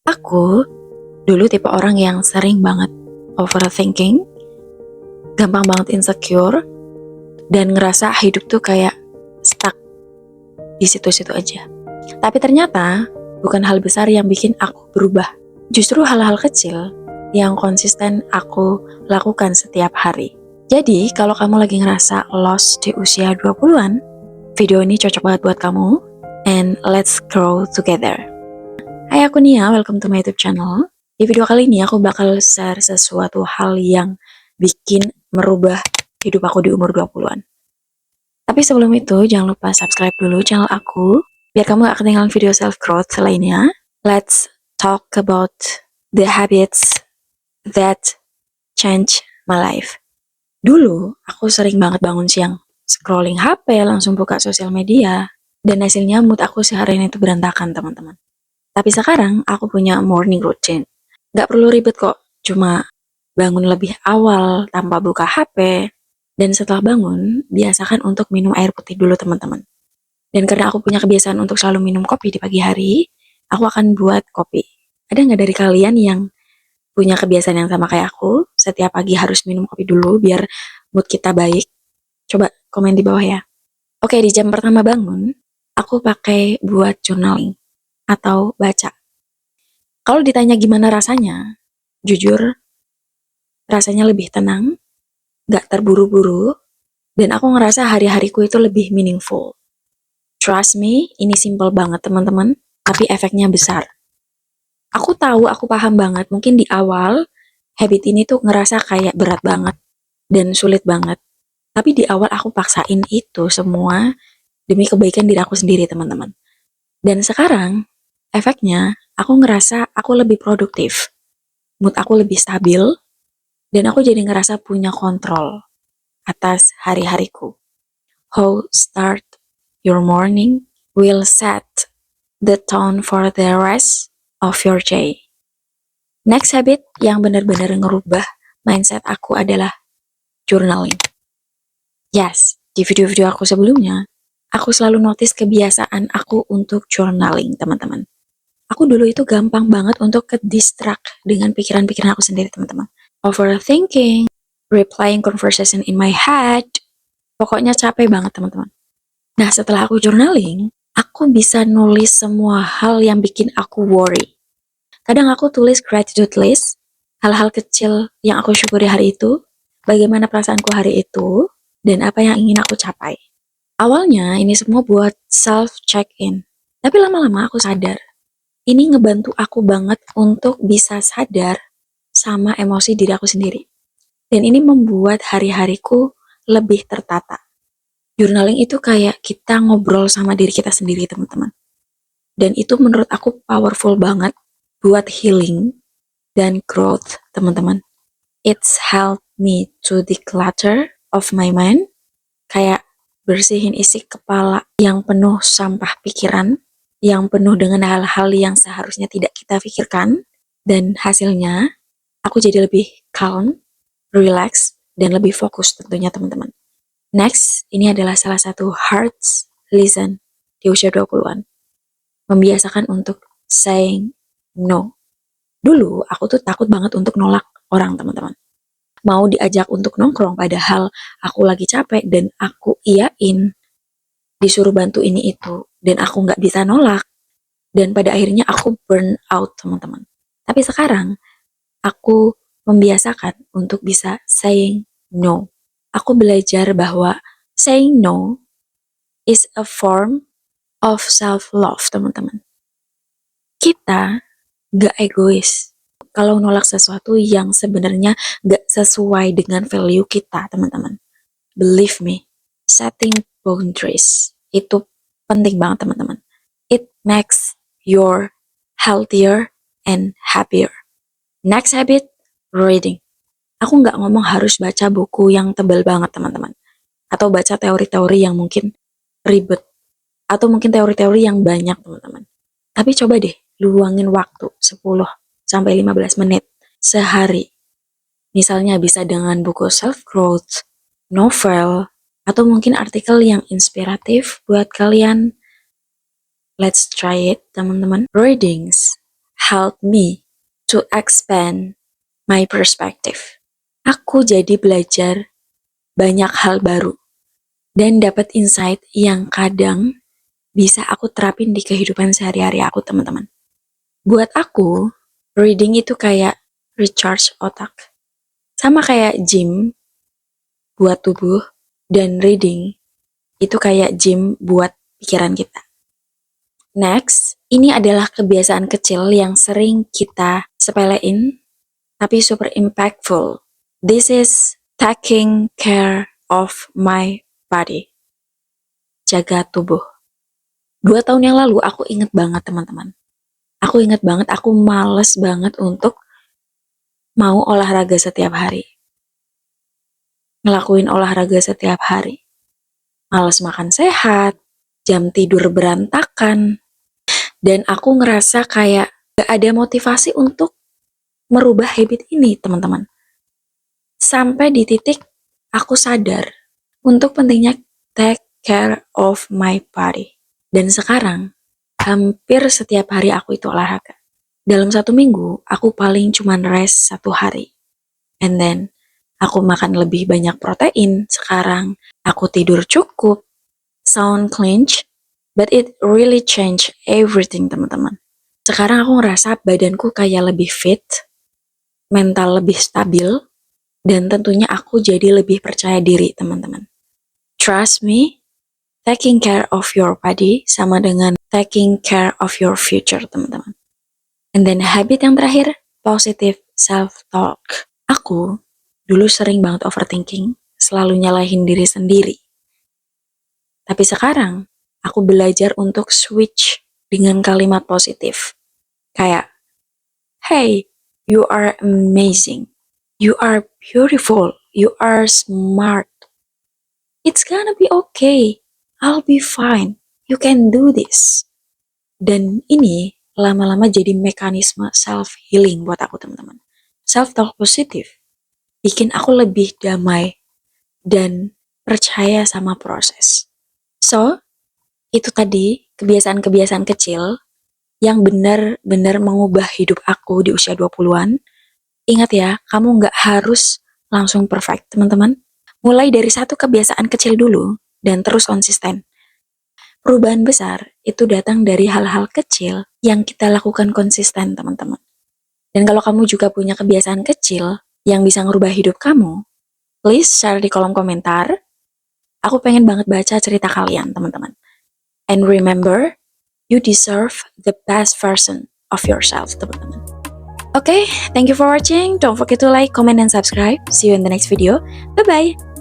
Aku dulu tipe orang yang sering banget overthinking, gampang banget insecure, dan ngerasa hidup tuh kayak stuck di situ-situ aja. Tapi ternyata bukan hal besar yang bikin aku berubah. Justru hal-hal kecil yang konsisten aku lakukan setiap hari. Jadi kalau kamu lagi ngerasa lost di usia 20-an, video ini cocok banget buat kamu. And let's grow together. Hai, aku Nia, welcome to my YouTube channel. Di video kali ini aku bakal share sesuatu hal yang bikin merubah hidup aku di umur 20-an. Tapi sebelum itu, jangan lupa subscribe dulu channel aku, biar kamu gak ketinggalan video self-growth lainnya. Let's talk about the habits that change my life. Dulu, aku sering banget bangun siang, scrolling HP, langsung buka sosial media, dan hasilnya mood aku seharian itu berantakan, teman-teman. Tapi sekarang aku punya morning routine. Gak perlu ribet kok, cuma bangun lebih awal tanpa buka HP. Dan setelah bangun, biasakan untuk minum air putih dulu teman-teman. Dan karena aku punya kebiasaan untuk selalu minum kopi di pagi hari, aku akan buat kopi. Ada nggak dari kalian yang punya kebiasaan yang sama kayak aku, setiap pagi harus minum kopi dulu biar mood kita baik? Coba komen di bawah ya. Oke, di jam pertama bangun, aku pakai buat journaling atau baca. Kalau ditanya gimana rasanya, jujur rasanya lebih tenang, gak terburu-buru, dan aku ngerasa hari-hariku itu lebih meaningful. Trust me, ini simple banget teman-teman, tapi efeknya besar. Aku tahu, aku paham banget, mungkin di awal habit ini tuh ngerasa kayak berat banget dan sulit banget. Tapi di awal aku paksain itu semua demi kebaikan diri aku sendiri teman-teman. Dan sekarang, efeknya aku ngerasa aku lebih produktif, mood aku lebih stabil, dan aku jadi ngerasa punya kontrol atas hari-hariku. How start your morning will set the tone for the rest of your day. Next habit yang benar-benar ngerubah mindset aku adalah journaling. Yes, di video-video aku sebelumnya, aku selalu notice kebiasaan aku untuk journaling, teman-teman. Aku dulu itu gampang banget untuk ke-distract dengan pikiran-pikiran aku sendiri, teman-teman. Overthinking, replying conversation in my head, pokoknya capek banget, teman-teman. Nah, setelah aku journaling, aku bisa nulis semua hal yang bikin aku worry. Kadang aku tulis gratitude list, hal-hal kecil yang aku syukuri hari itu, bagaimana perasaanku hari itu, dan apa yang ingin aku capai. Awalnya ini semua buat self-check-in, tapi lama-lama aku sadar, ini ngebantu aku banget untuk bisa sadar sama emosi diri aku sendiri. Dan ini membuat hari-hariku lebih tertata. Journaling itu kayak kita ngobrol sama diri kita sendiri, teman-teman. Dan itu menurut aku powerful banget buat healing dan growth, teman-teman. It's helped me to declutter of my mind, kayak bersihin isi kepala yang penuh sampah pikiran, yang penuh dengan hal-hal yang seharusnya tidak kita pikirkan, dan hasilnya aku jadi lebih calm, relax, dan lebih fokus tentunya teman-teman. Next, ini adalah salah satu hard lesson di usia 20-an. Membiasakan untuk saying no. Dulu, aku tuh takut banget untuk nolak orang, teman-teman. Mau diajak untuk nongkrong, padahal aku lagi capek dan aku iyain, disuruh bantu ini itu, dan aku nggak bisa nolak. Dan pada akhirnya aku burn out, teman-teman. Tapi sekarang, aku membiasakan untuk bisa saying no. Aku belajar bahwa saying no is a form of self-love, teman-teman. Kita gak egois kalau nolak sesuatu yang sebenarnya gak sesuai dengan value kita, teman-teman. Believe me, setting boundaries itu penting banget, teman-teman. It makes you healthier and happier. Next habit, reading. Aku nggak ngomong harus baca buku yang tebal banget, teman-teman. Atau baca teori-teori yang mungkin ribet. Atau mungkin teori-teori yang banyak, teman-teman. Tapi coba deh, luangin waktu 10-15 menit sehari. Misalnya bisa dengan buku self-growth, novel, atau mungkin artikel yang inspiratif buat kalian. Let's try it, teman-teman. Readings helped me to expand my perspective. Aku jadi belajar banyak hal baru dan dapat insight yang kadang bisa aku terapin di kehidupan sehari-hari aku, teman-teman. Buat aku, reading itu kayak recharge otak. Sama kayak gym buat tubuh, dan reading itu kayak gym buat pikiran kita. Next, ini adalah kebiasaan kecil yang sering kita sepelein, tapi super impactful. This is taking care of my body. Jaga tubuh. 2 tahun yang lalu aku inget banget, teman-teman. Aku inget banget, aku males banget untuk mau olahraga setiap hari. Ngelakuin olahraga setiap hari. Males makan sehat, jam tidur berantakan, dan aku ngerasa kayak gak ada motivasi untuk merubah habit ini, teman-teman. Sampai di titik aku sadar untuk pentingnya take care of my body. Dan sekarang, hampir setiap hari aku itu olahraga. Dalam 1 minggu, aku paling cuman rest 1 hari. And then, aku makan lebih banyak protein. Sekarang, aku tidur cukup. Sound clinch, but it really change everything, teman-teman. Sekarang aku ngerasa badanku kayak lebih fit, mental lebih stabil, dan tentunya aku jadi lebih percaya diri, teman-teman. Trust me, taking care of your body sama dengan taking care of your future, teman-teman. And then habit yang terakhir, positive self-talk. Aku dulu sering banget overthinking, selalu nyalahin diri sendiri. Tapi sekarang, aku belajar untuk switch dengan kalimat positif. Kayak, hey, you are amazing. You are beautiful. You are smart. It's gonna be okay. I'll be fine. You can do this. Dan ini lama-lama jadi mekanisme self-healing buat aku, teman-teman. Self-talk positif bikin aku lebih damai dan percaya sama proses. So, itu tadi kebiasaan-kebiasaan kecil yang benar-benar mengubah hidup aku di usia 20-an. Ingat ya, kamu nggak harus langsung perfect, teman-teman. Mulai dari satu kebiasaan kecil dulu dan terus konsisten. Perubahan besar itu datang dari hal-hal kecil yang kita lakukan konsisten, teman-teman. Dan kalau kamu juga punya kebiasaan kecil yang bisa ngerubah hidup kamu, please share di kolom komentar. Aku pengen banget baca cerita kalian, teman-teman. And remember, you deserve the best version of yourself, teman-teman. Okay, thank you for watching. Don't forget to like, comment, and subscribe. See you in the next video. Bye-bye.